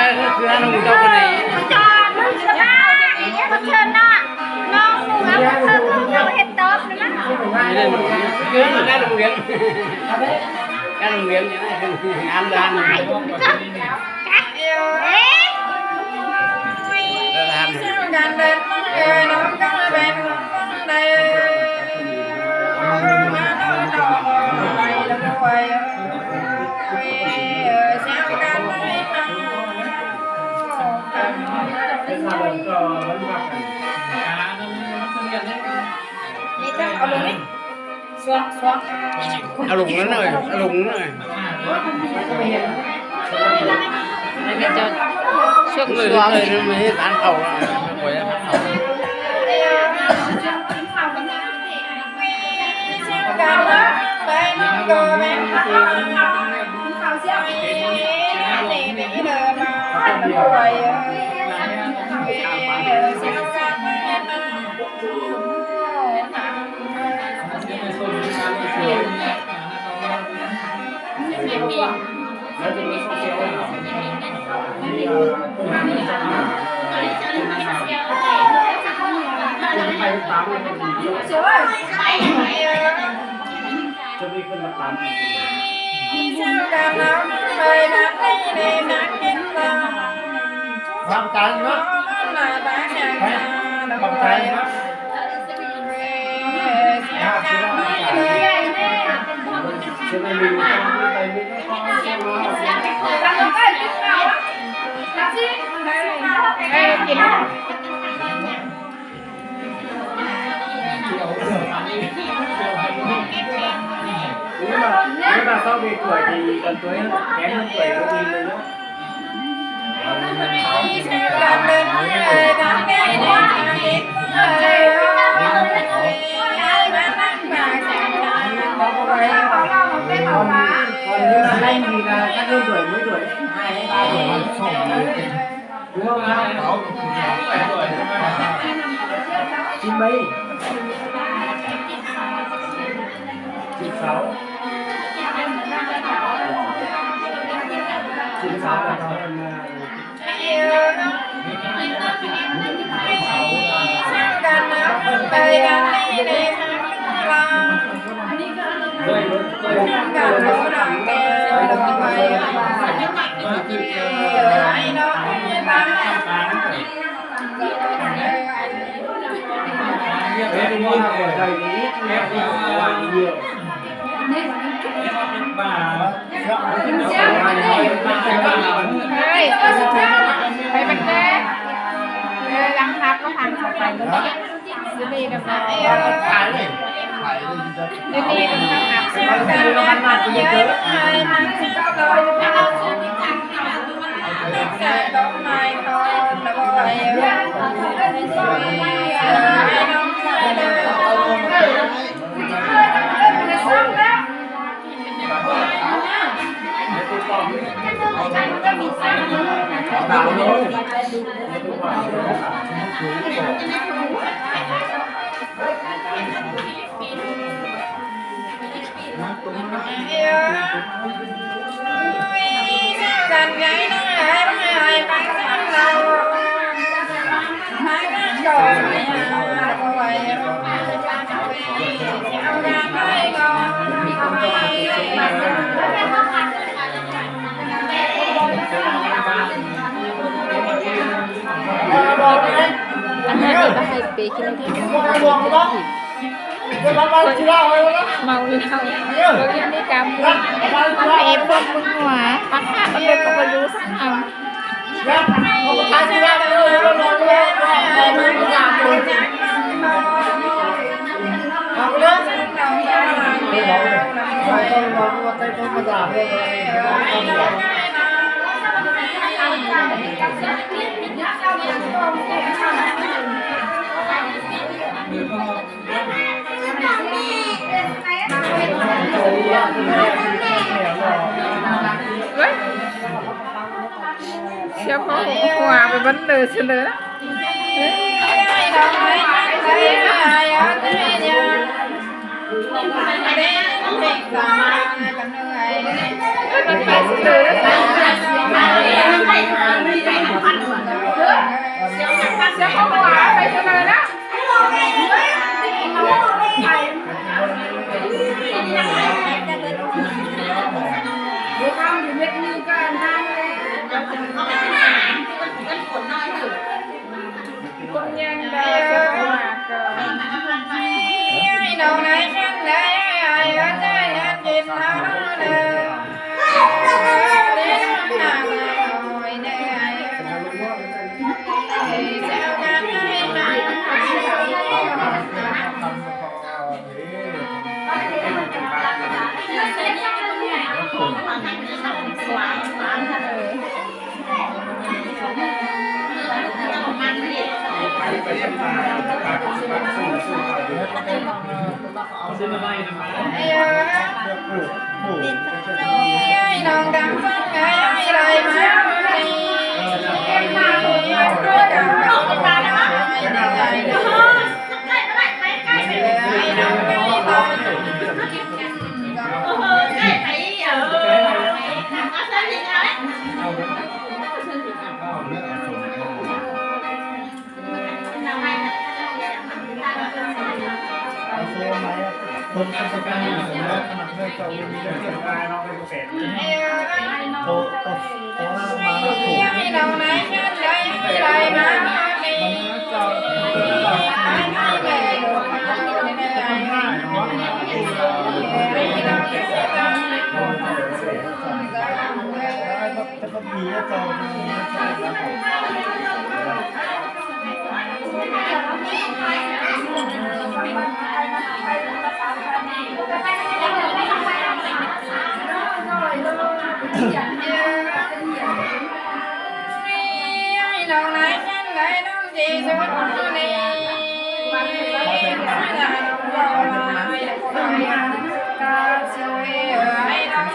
คือน้องเจ้าคนไหนจอดมันจะได้มันเชิญน่ะน้องหนูแล้วเราเห็นต๊อบนะไม่ได้คือการโรงเรียนการโรงเรียนเนี่ยงานด้านเอ๊ะการเดินน้องก็เป็นในเอาลงนั้นเลยเอาลงนั้นเลยนี่จะช่วง เลย สวม เลยไม่ให้ทานเขาไม่ควรจะทานเขาการละไปน้องก็เป็นนี่เดินมาแล้วไปเสียงกันจะมีคนมาตามทำการเนาะทำการเนาะจะไม่มีไปไม่ต้องsau về tuổi thì cần tuổi kém hơn tuổi có gì nữa còn như là anh thì là các hơn tuổi mấy tuổi 2 3 tuổi đúng không ạ? Chín mấy? 96 là nóไปมันแก่ล้างทับก็หันเข้าไปซื้อดีกับเราขายเลยซื้อดีกับเราหักซื้อกันมันมาเยอะมันซื้อเราใส่ดอกไม้ทองแล้วก็ไปกันไงน้องไอ้ไม่ไอ้ไปเราไม่ก็จอยไม่เอาก็ไว้เอางานไปก่อนอันนั้นก็ให้ไปกินที่เมาเหล้าเราเรียนได้จำมันเอฟพวกมึงหัวปักข้ามันเป็นก็ไม่รู้สักคำเชี่ยวเขาหัวไปบันเลยเฉลยมันไปเฉลย cũng nhân đời cho hòa cờ đầu này chân đây ai ở trái anh chìm nó đời đến nàng ngồi đây thì sao cả hai non đắm phong ai đời má đi em mà đôi cầm đầu baคนประสบการณ์อยู่แล้วขนาดเมื่อเจ้ามีเรื่องเกี่ยวกับเราเป็นเกษตรโตมาแล้วถูก đầu này chân đây đời má đi เจ้า ถ้าเขามีเจ้าđầu này chân đây nó chỉ suốt đi ta xuôi ai đâu